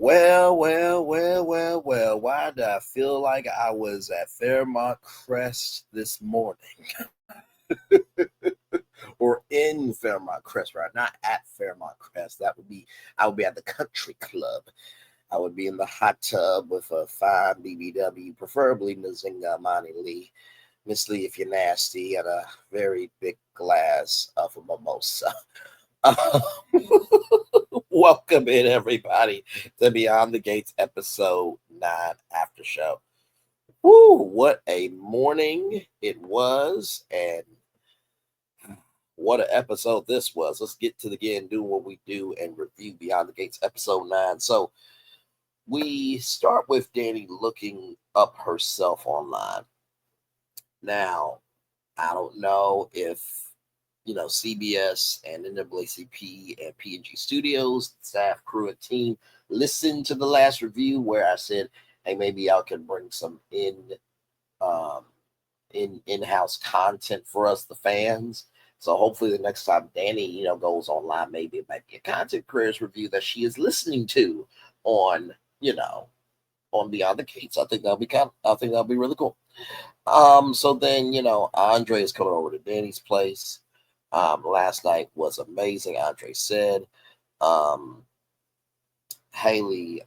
Well. Why did I feel like I was at Fairmont Crest this morning? Or in Fairmont Crest, right? Not at Fairmont Crest. I would be at the country club. I would be in the hot tub with a fine BBW, preferably Nzinga Mani Lee. Miss Lee, if you're nasty, and a very big glass of a mimosa. Welcome in, everybody, to Beyond the Gates episode 9 after show. Woo, what a morning it was, and what an episode this was. Let's get to the again, do what we do, and review Beyond the Gates episode 9. So, we start with Dani looking up herself online. Now, I don't know if CBS and NAACP and GStudios staff, crew, and team listened to the last review where I said, "Hey, maybe I can bring some um, in-house content for us, the fans." So hopefully, the next time Dani goes online, maybe it might be a content creators review that she is listening to on on Beyond the Gates. I think that'll be really cool. So then, Andre is coming over to Dani's place. Last night was amazing, Andre said. Um, Haley,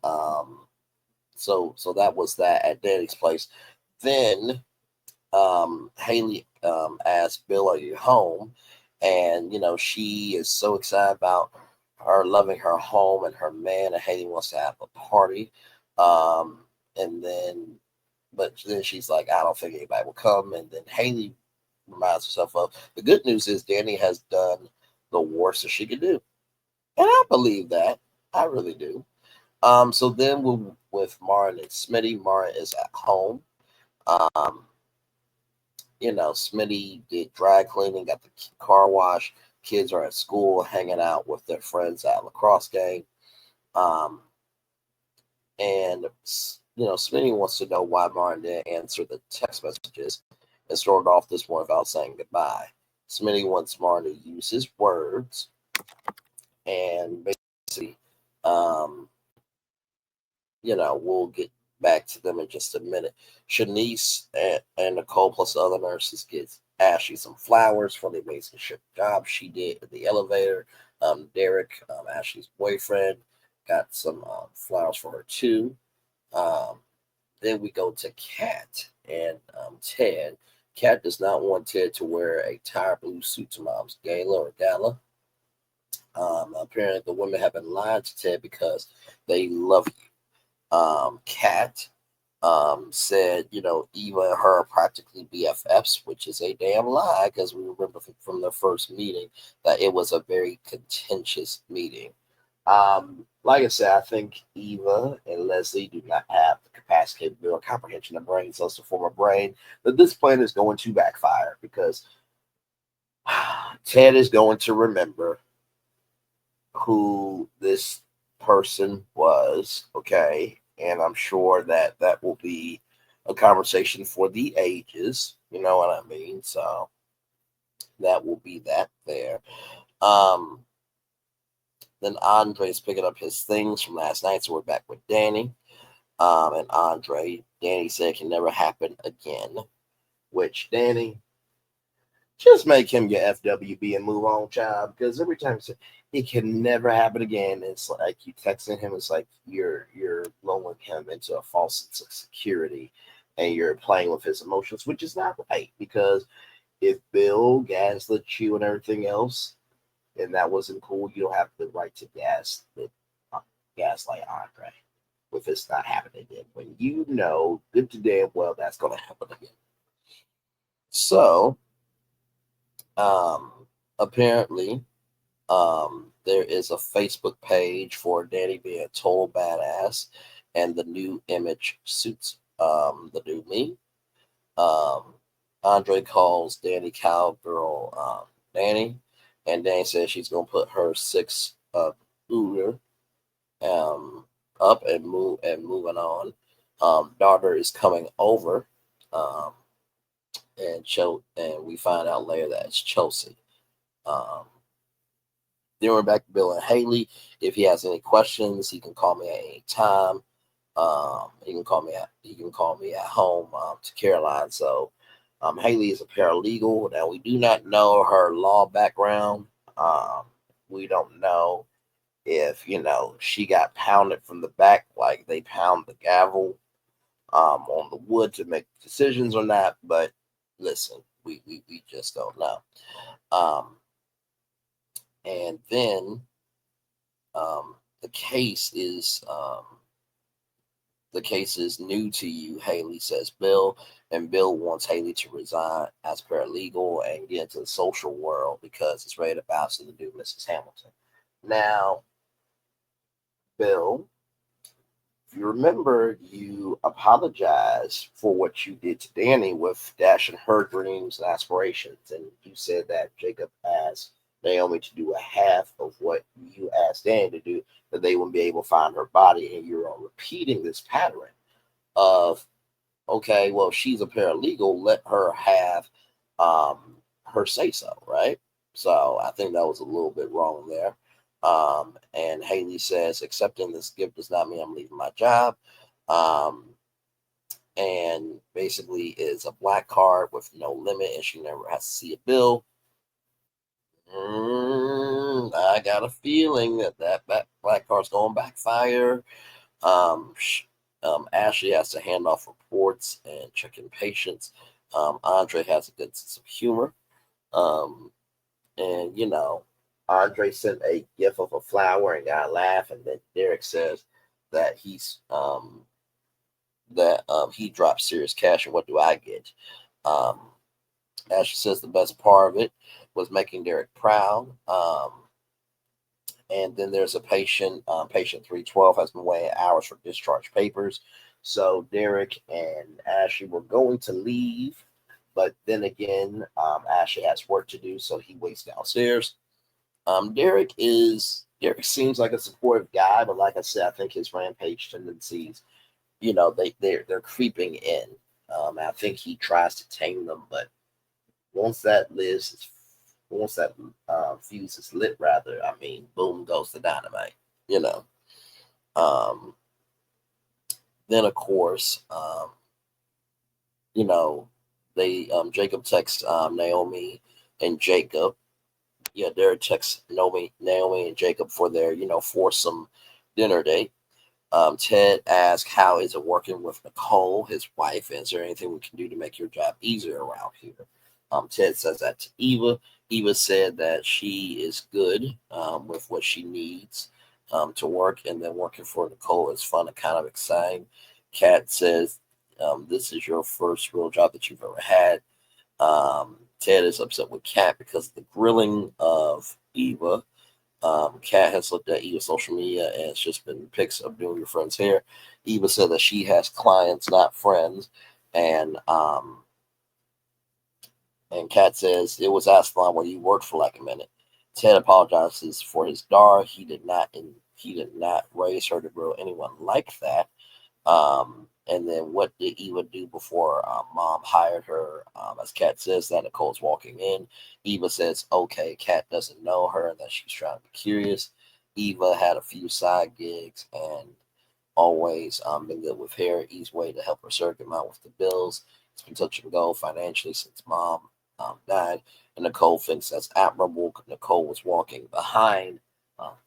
so that was that at Dani's place. Then Haley asked Bill, "Are you home?" And she is so excited about her loving her home and her man, and Haley wants to have a party. And then But then she's like, "I don't think anybody will come." And then Haley reminds herself of the good news is Dani has done the worst that she could do. And I believe that. I really do. So then with Martin and Smitty. Martin is at home. Um, Smitty did dry cleaning, got the car wash. Kids are at school hanging out with their friends at lacrosse game. Um, and Smitty wants to know why Martin didn't answer the text messages and started off this one without saying goodbye. Smitty wants Martin to use his words and basically, um, we'll get back to them in just a minute. Shanice and Nicole plus the other nurses get Ashley some flowers for the amazing job she did in the elevator. Derek, Ashley's boyfriend, got some flowers for her too. Um, then we go to Kat and Ted. Kat does not want Ted to wear a tired blue suit to Mom's gala or gala. Apparently, the women have been lying to Ted because they love you. Kat said, Eva and her are practically BFFs, which is a damn lie because we remember from the first meeting that it was a very contentious meeting. Like I said, I think Eva and Leslie do not have the capacity or comprehension of brain cells to form a brain that this plan is going to backfire because Ted is going to remember who this person was, okay? And I'm sure that that will be a conversation for the ages, you know what I mean? So that will be that there. Um, Then Andre's picking up his things from last night, so we're back with Dani. And Dani said can never happen again. Which Dani, just make him your FWB and move on, child. Because every time you say it can never happen again, it's like you texting him. It's like you're lulling him into a false sense of security, and you're playing with his emotions, which is not right. Because if Bill gaslit you and everything else, and that wasn't cool, you don't have the right to gaslight Andre if it's not happening again. When you know good to damn well that's going to happen again. So, um, apparently, there is a Facebook page for Dani being a total badass, and the new image suits the new me. Um, Andre calls Dani cowgirl Dani, and Dani says she's gonna put her six Uber um up and moving on. Daughter is coming over, um, and we find out later that it's Chelsea. Um, Then we're back to Bill and Haley. If he has any questions, he can call me at any time. He can call me at home to Caroline. So Haley is a paralegal. Now we do not know her law background. Um, we don't know if she got pounded from the back like they pound the gavel on the wood to make decisions or not. But listen, we just don't know. Um, and then um, the case is new to you, Haley, says Bill, and Bill wants Haley to resign as paralegal and get into the social world because it's ready to bounce to the new Mrs. Hamilton. Now, Bill, if you remember, you apologized for what you did to Dani with dashing her dreams and aspirations, and you said that Jacob asked Naomi to do a half of what you asked Dani to do, that they wouldn't be able to find her body, and you're repeating this pattern of, okay, well, she's a paralegal, let her have her say so, right? So I think that was a little bit wrong there. And Haley says, accepting this gift does not mean I'm leaving my job. Um, and basically is a black card with no limit, and she never has to see a bill. I got a feeling that black card's going to backfire. Um, Ashley has to hand off reports and check in patients. Andre has a good sense of humor. Um, and, Andre sent a gif of a flower and got a laugh. And then Derek says that he dropped serious cash. And what do I get? Um, Ashley says the best part of it was making Derek proud. And then there's a patient, patient 312 has been waiting hours for discharge papers. So Derek and Ashley were going to leave, but then again, Ashley has work to do, so he waits downstairs. Derek seems like a supportive guy, but like I said, I think his rampage tendencies, they're creeping in. I think he tries to tame them, but once that fuse is lit, rather, I mean, boom goes the dynamite, you know. Um, then of course, you know, they Jacob texts Naomi and Jacob. Yeah, Derek texts Naomi and Jacob for their foursome dinner date. Ted asks, how is it working with Nicole, his wife? Is there anything we can do to make your job easier around here? Ted says that to Eva. Eva said that she is good with what she needs to work, and then working for Nicole is fun and kind of exciting. Kat says, this is your first real job that you've ever had. Ted is upset with Kat because of the grilling of Eva. Kat has looked at Eva's social media and it's just been pics of doing your friend's hair. Eva said that she has clients, not friends, and Kat says it was Aslan when you worked for like a minute. Ted apologizes for his daughter. He did not raise her to grow anyone like that. And then what did Eva do before mom hired her? As Kat says that Nicole's walking in. Eva says, okay, Kat doesn't know her and that she's trying to be curious. Eva had a few side gigs and always been good with hair. Easy way to help her circuit out with the bills. It's been touch and go financially since mom died. And Nicole thinks that's admirable. Nicole was walking behind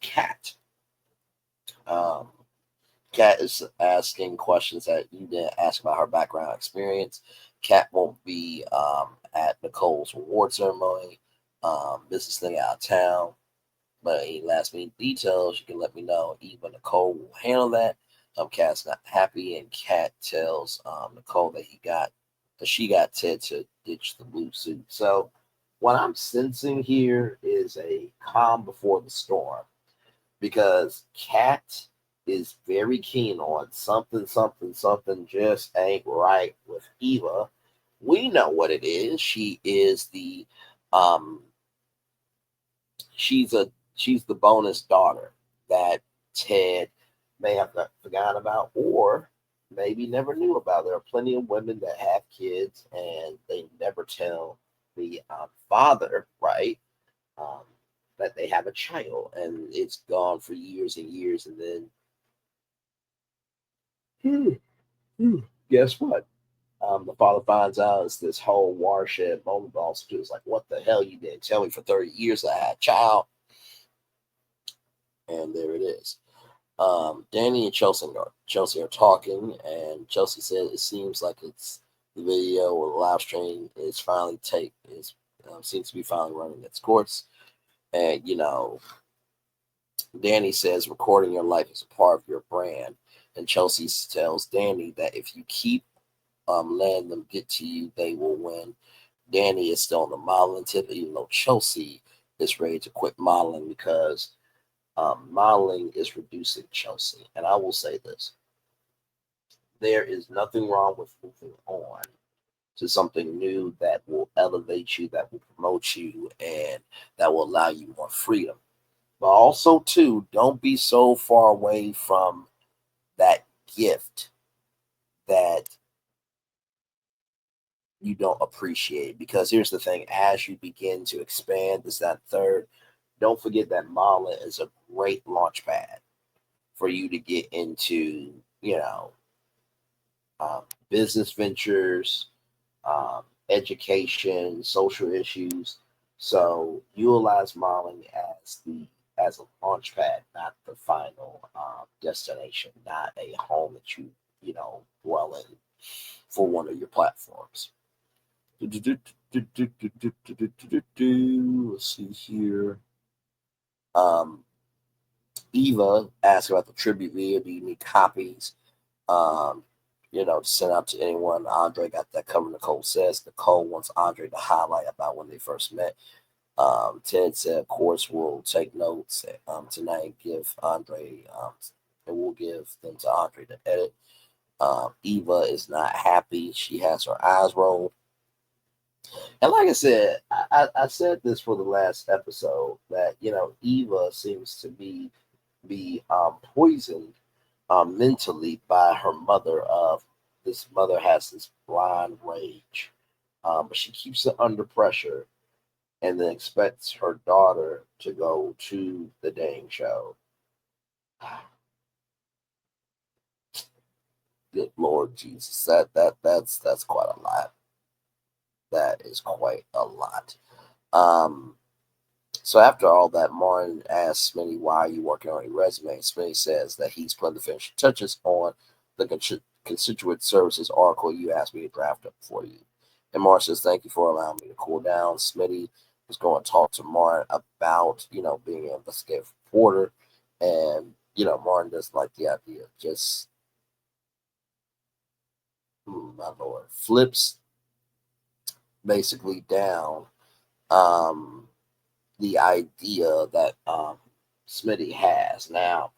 Kat. Um, Kat is asking questions that you didn't ask about her background experience. Kat won't be at Nicole's award ceremony. Business thing out of town. But any last minute details, you can let me know. Eva Nicole will handle that. Kat's not happy, and Kat tells Nicole that she got Ted to ditch the blue suit. So what I'm sensing here is a calm before the storm, because Kat is very keen on something just ain't right with Eva. We know what it is. She is the um she's the bonus daughter that Ted may have forgotten about, or maybe never knew about. There are plenty of women that have kids and they never tell the father, right? Um, that they have a child, and it's gone for years and years, and then hmm, guess what? The father finds out it's this whole watershed moment. Also, is like, what the hell? You didn't tell me for 30 years I had a child, and there it is. Danny and Chelsea are talking, and Chelsea said it seems like it's the video or the live stream is finally seems to be finally running its course. And Danny says recording your life is a part of your brand, and Chelsea tells Danny that if you keep letting them get to you, they will win. Danny is still on the modeling tip, even though Chelsea is ready to quit modeling because modeling is reducing Chelsea. And I will say this: there is nothing wrong with moving on to something new that will elevate you, that will promote you, and that will allow you more freedom. But also, too, don't be so far away from that gift that you don't appreciate. Because here's the thing: as you begin to expand this, that, third, don't forget that modeling is a great launch pad for you to get into, um, business ventures, education, social issues. So utilize modeling as a launch pad, not the final destination, not a home that you dwell in for one of your platforms. Let's see here. Um, Eva asked about the tribute video. Do you need copies? Um, to send out to anyone. Andre got that cover. Nicole says Nicole wants Andre to highlight about when they first met. Ted said, of course, we'll take notes tonight. Give Andre, and we'll give them to Andre to edit. Eva is not happy. She has her eyes rolled. And like I said, I said this for the last episode that Eva seems to be poisoned mentally by her mother. Of this mother has this blind rage, but she keeps it under pressure, and then expects her daughter to go to the dang show. Good Lord Jesus, that's quite a lot. That is quite a lot. Um, So after all that, Martin asks Smitty, why are you working on your resume? Smitty says that he's putting the finishing touches on the constituent services article you asked me to draft up for you. And Martin says, thank you for allowing me to cool down. Smitty was going to talk to Martin about, being an investigative reporter. And, Martin doesn't like the idea. Just, my Lord, flips basically down. The idea that Smitty has. Now,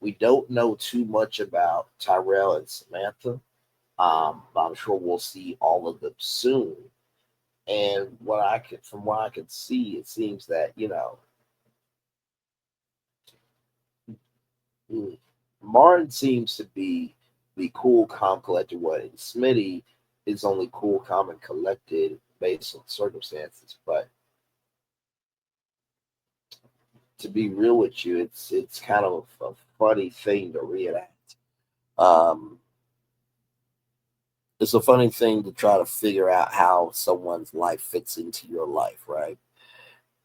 we don't know too much about Tyrell and Samantha, but I'm sure we'll see all of them soon. And from what I can see, it seems that mm, Martin seems to be the cool, calm, collected one, and Smitty is only cool, calm, and collected based on circumstances. But to be real with you, it's kind of a funny thing to reenact. Um, it's a funny thing to try to figure out how someone's life fits into your life, right?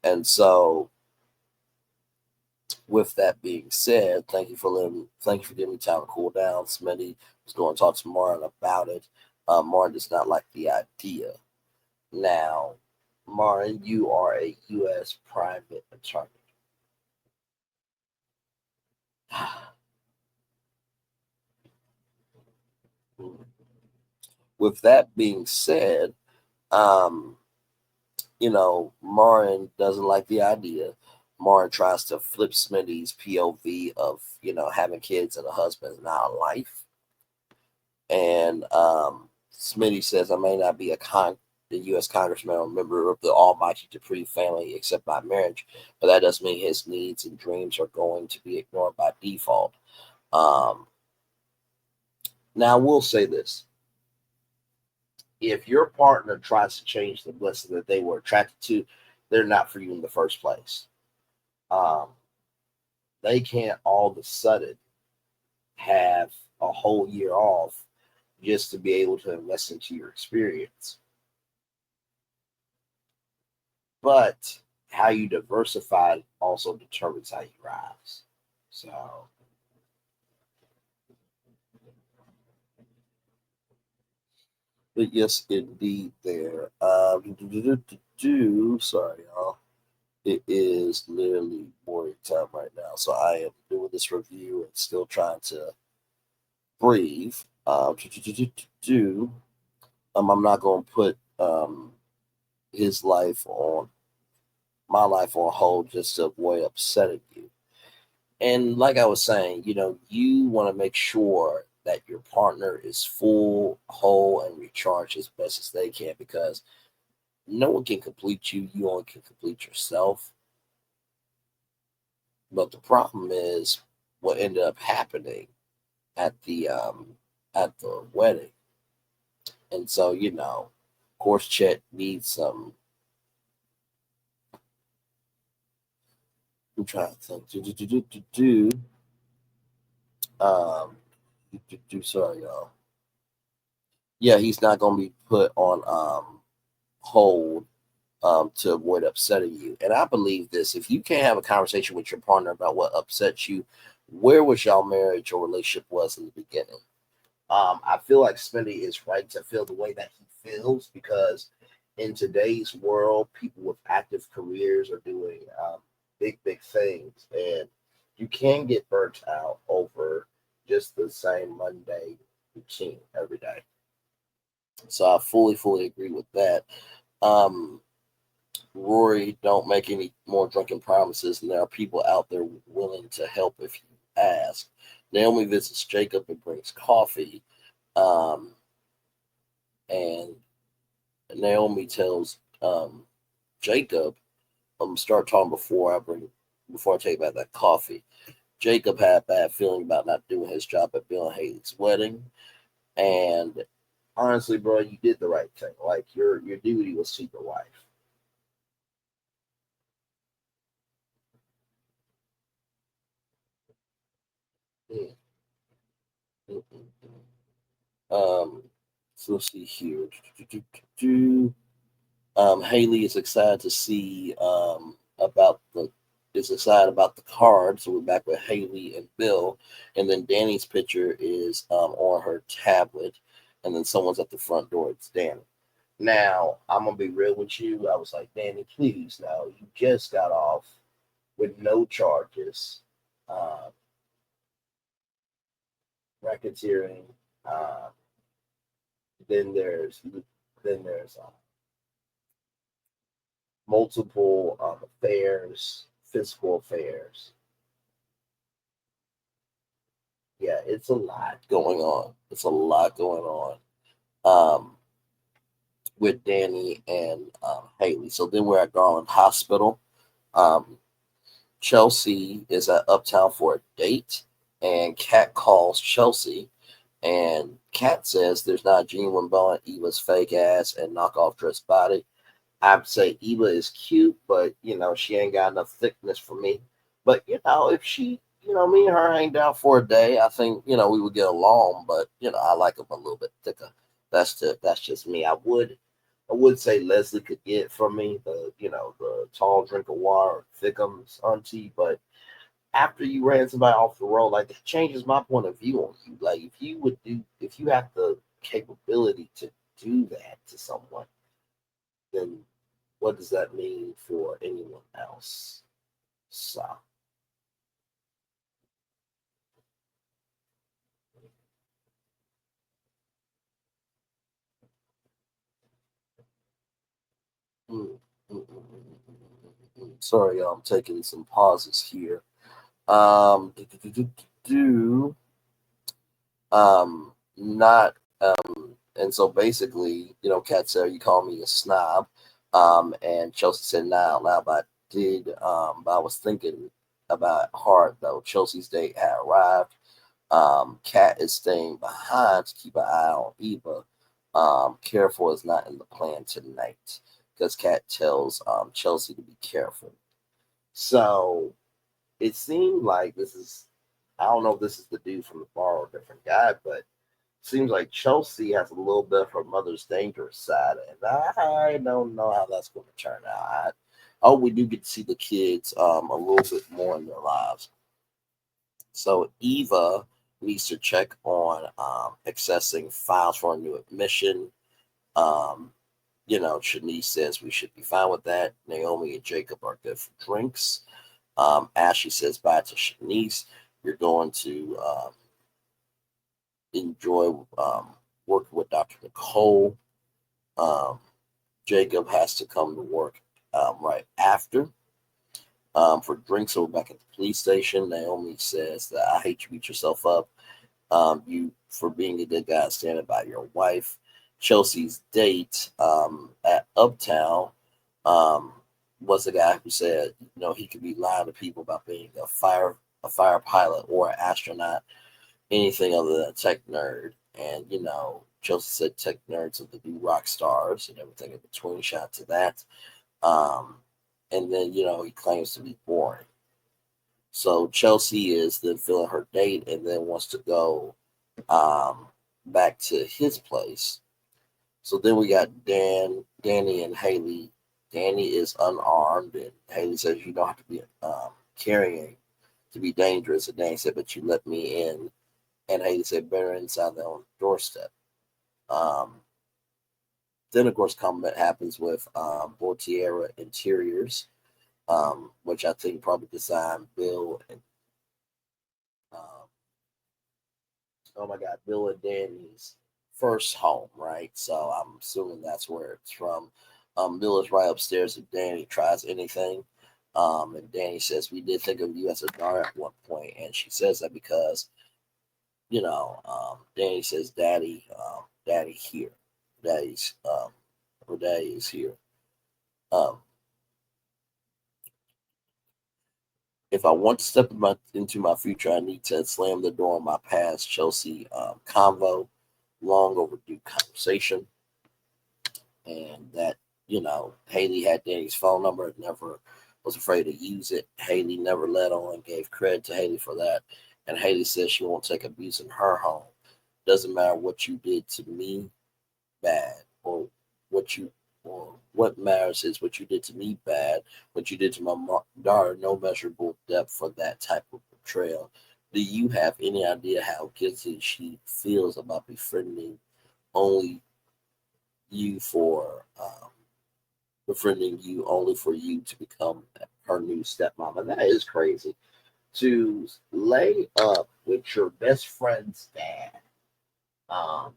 And so, with that being said, thank you for giving me time to cool down. Smitty was going to talk to Martin about it. Martin does not like the idea. Now, Martin, you are a U.S. private attorney. With that being said, um, Marin doesn't like the idea. Marin tries to flip Smitty's POV of, having kids and a husband is not a life. And Smitty says, I may not be the U.S. congressman or member of the almighty Dupree family except by marriage, but that doesn't mean his needs and dreams are going to be ignored by default. Um, Now, I will say this. If your partner tries to change the blessing that they were attracted to, they're not for you in the first place. Um, they can't all of a sudden have a whole year off just to be able to invest into your experience. But how you diversify also determines how you rise. So, but yes, indeed, there. Sorry, y'all. It is literally morning time right now, so I am doing this review and still trying to breathe. I'm not going to put his life on my life on hold just to avoid upsetting you. And like I was saying, you want to make sure that your partner is full, whole, and recharged as best as they can because no one can complete you. You only can complete yourself. But the problem is what ended up happening at the wedding. And so, of course, Chet needs some. I'm trying to think. Um, sorry, y'all. Yeah, he's not going to be put on hold to avoid upsetting you. And I believe this: if you can't have a conversation with your partner about what upsets you, where was y'all marriage or relationship was in the beginning? I feel like Smitty is right to feel the way that he feels because in today's world, people with active careers are doing big, big things, and you can get burnt out over just the same Monday routine every day. So I fully, fully agree with that. Um, Rory, don't make any more drunken promises, and there are people out there willing to help if you ask. Naomi visits Jacob and brings coffee. Um, and Naomi tells Jacob, start talking before I take back that coffee. Jacob had a bad feeling about not doing his job at Bill and Haley's wedding, and honestly, bro, you did the right thing. Like your duty was to your wife. Mm, mm, mm, so let's see here. Haley is excited to see about the is excited about the card. So we're back with Haley and Bill, and then Danny's picture is on her tablet, and then someone's at the front door. It's Danny. Now I'm gonna be real with you. I was like, Danny, please, now you just got off with no charges, uh, racketeering. Uh, then there's multiple affairs, physical affairs. Yeah, it's a lot going on. It's a lot going on with Danny and Haley. So then we're at Garland Hospital. Um, Chelsea is at Uptown for a date, and Kat calls Chelsea, and Kat says there's not a genuine bone in Eva's fake ass and knockoff dress body. I'd say Eva is cute, but she ain't got enough thickness for me. But if she, me and her hang out for a day, I think we would get along. But I like them a little bit thicker. That's just me. I would say Leslie could get from me the tall drink of water, thickums auntie. But after you ran somebody off the road, like that changes my point of view on you. Like if you have the capability to do that to someone, then what does that mean for anyone else? So, mm, sorry, y'all, I'm taking some pauses here. Do, do, do, do, do, not, and so basically, Kat said, you call me a snob. And Chelsea said, nah, loud, but I was thinking about it hard though. Chelsea's date had arrived. Kat is staying behind to keep an eye on Eva. Careful is not in the plan tonight because Kat tells Chelsea to be careful. So it seemed like this is, I don't know if this is the dude from the bar or a different guy, but seems like Chelsea has a little bit of her mother's dangerous side, and I don't know how that's going to turn out. Oh, we do get to see the kids a little bit more in their lives. So Eva needs to check on accessing files for a new admission. Um, Shanice says we should be fine with that. Naomi and Jacob are good for drinks. Ashley says bye to Shanice. You're going to enjoy working with Dr. Nicole. Um, Jacob has to come to work right after for drinks. So we're back at the police station. Naomi says that I hate you beat yourself up. You for being a good guy standing by your wife. Chelsea's date at Uptown um, was the guy who said, he could be lying to people about being a fire pilot or an astronaut, anything other than a tech nerd. And Chelsea said tech nerds are the new rock stars and everything in between. Shout out to that. Um, and then he claims to be boring. So Chelsea is then filling her date and then wants to go um, back to his place. So then we got Danny, and Haley. Danny is unarmed, and Haley says you don't have to be carrying to be dangerous. And Danny said, but you let me in. And Haley said, better inside their own doorstep. Um, then, of course, combat happens with Bortiera Interiors, which I think probably designed Bill and um, oh my God, Bill and Danny's first home, right? So I'm assuming that's where it's from. Bill is right upstairs if Danny tries anything. And Danny says, we did think of you as a daughter at one point. And she says that because, Danny says, Daddy here. Daddy's, or Daddy is here. Um, if I want to step into my future, I need to slam the door on my past Chelsea convo, long overdue conversation, and that Haley had Danny's phone number, never was afraid to use it. Haley never let on and gave credit to Haley for that, and Haley says she won't take abuse in her home. Doesn't matter what you did to me, bad, or what you or what matters is what you did to me bad, what you did to my daughter, no measurable depth for that type of betrayal. Do you have any idea how guilty she feels about befriending only you for befriending you only for you to become her new stepmama? That is crazy. To lay up with your best friend's dad, um,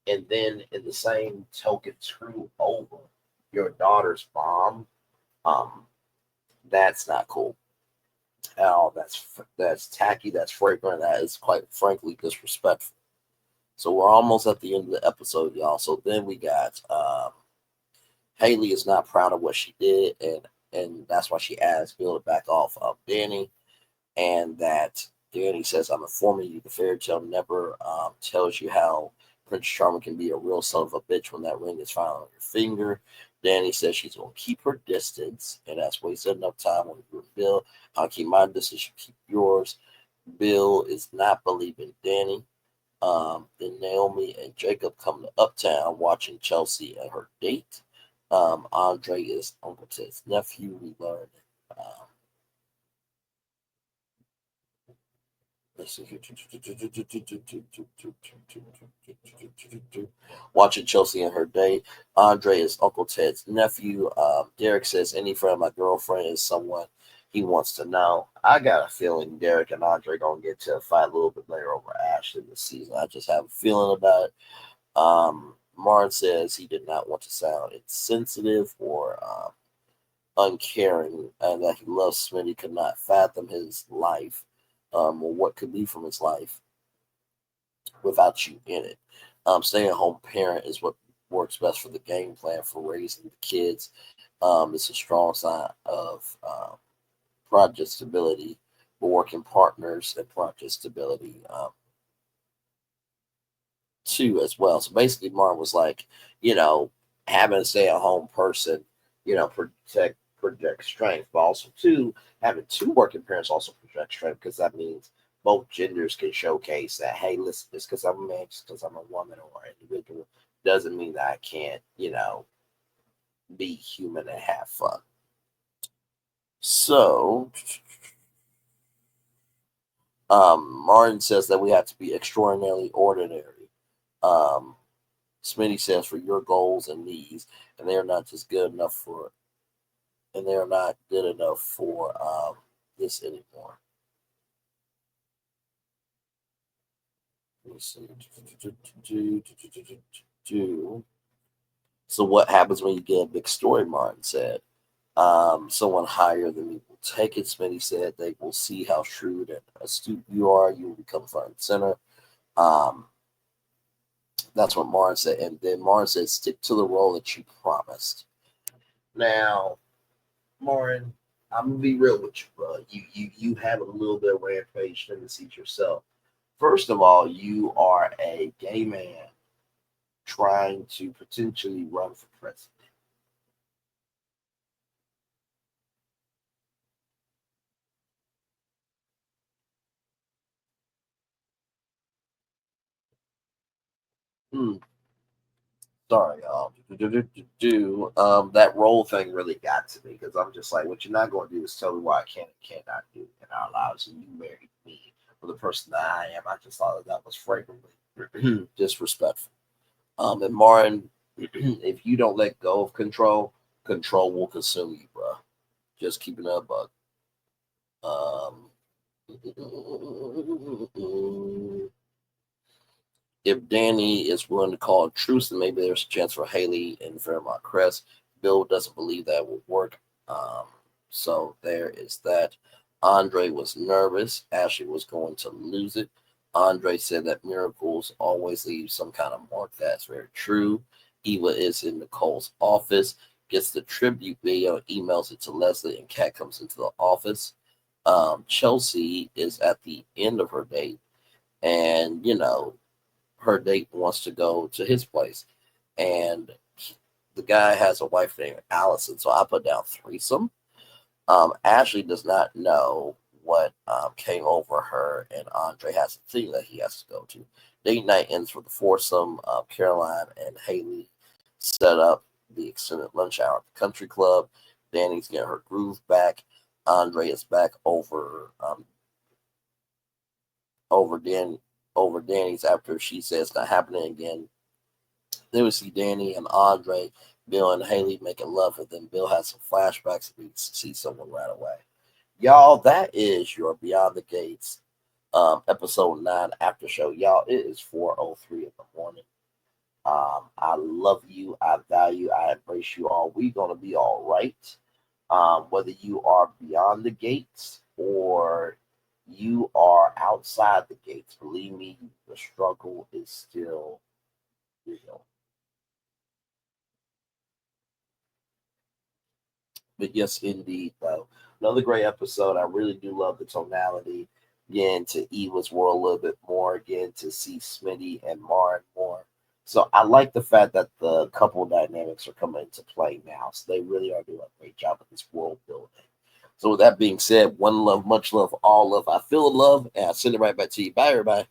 and then in the same token screw over your daughter's mom, um, that's not cool at all. That's tacky. That's fragrant. That is quite frankly disrespectful. So we're almost at the end of the episode, y'all. So then we got Haley is not proud of what she did, and that's why she asked Bill to back off of Danny, and that Danny says, "I'm informing you, the fairy tale never tells you how Prince Charming can be a real son of a bitch when that ring is found on your finger." Danny says she's going to keep her distance, and that's wasted enough time on you and Bill. I'll keep my distance, you keep yours. Bill is not believing Danny. Then Naomi and Jacob come to Uptown watching Chelsea and her date. Andre is Uncle Ted's nephew. We learn. Um, let's see here. Watching Chelsea and her date. Andre is Uncle Ted's nephew. Derek says any friend of my girlfriend is someone he wants to know. I got a feeling Derek and Andre gonna get to a fight a little bit later over Ashley this season. I just have a feeling about it. Martin says he did not want to sound insensitive or uncaring, and that he loves Smitty, could not fathom his life or what could be from his life without you in it. Staying at home parent is what works best for the game plan for raising the kids. It's a strong sign of project stability for working partners and project stability too as well. So basically, Martin was like, having a stay at home person, projects strength, but also two, having two working parents also projects strength because that means both genders can showcase that, hey, listen, just because I'm a man, just because I'm a woman or an individual, doesn't mean that I can't, be human and have fun. So, Martin says that we have to be extraordinarily ordinary. Um, Smitty says for your goals and needs, and they are not just good enough for, and they are not good enough for this anymore. Let me see. So what happens when you get a big story? Martin said. Someone higher than me will take it. Smitty said they will see how shrewd and astute you are. You will become front and center. Um, that's what Martin said. And then Martin said, stick to the role that you promised. Now, Martin, I'm gonna be real with you, bro. You have a little bit of rampage tendencies yourself. First of all, you are a gay man trying to potentially run for president. Hmm. Sorry, that role thing really got to me because I'm just like, what you're not going to do is tell me what I can and cannot do in our lives. And you married me for the person that I am. I just thought that was fragrantly disrespectful. And Martin, if you don't let go of control, control will consume you, bro. Just keeping up, bug. Um, if Dani is willing to call a truce, then maybe there's a chance for Haley and Fairmont Crest. Bill doesn't believe that will work. So there is that. Andre was nervous. Ashley was going to lose it. Andre said that miracles always leave some kind of mark. That's very true. Eva is in Nicole's office, gets the tribute video, emails it to Leslie, and Kat comes into the office. Chelsea is at the end of her date, and her date wants to go to his place, and the guy has a wife named Allison, so I put down threesome. Ashley does not know what came over her, and Andre has a thing that he has to go to. Date night ends with the foursome. Caroline and Haley set up the extended lunch hour at the country club. Dani's getting her groove back. Andre is back over Dan over Dani's after she says it's not happening again. Then we see Dani and Andre, Bill and Haley making love, and then Bill has some flashbacks and we see someone right away. Y'all, that is your Beyond the Gates episode 9 after show. Y'all, it is 4:03 in the morning. I love you, I value, I embrace you all. We gonna be all right. Whether you are beyond the gates or you are outside the gates, believe me, the struggle is still real. But yes, indeed, though. Another great episode. I really do love the tonality. Again, to Eva's world a little bit more. Again, to see Smitty and Martin more. So I like the fact that the couple dynamics are coming into play now. So they really are doing a great job of this world building. So with that being said, one love, much love, all love. I feel love, and I send it right back to you. Bye, everybody.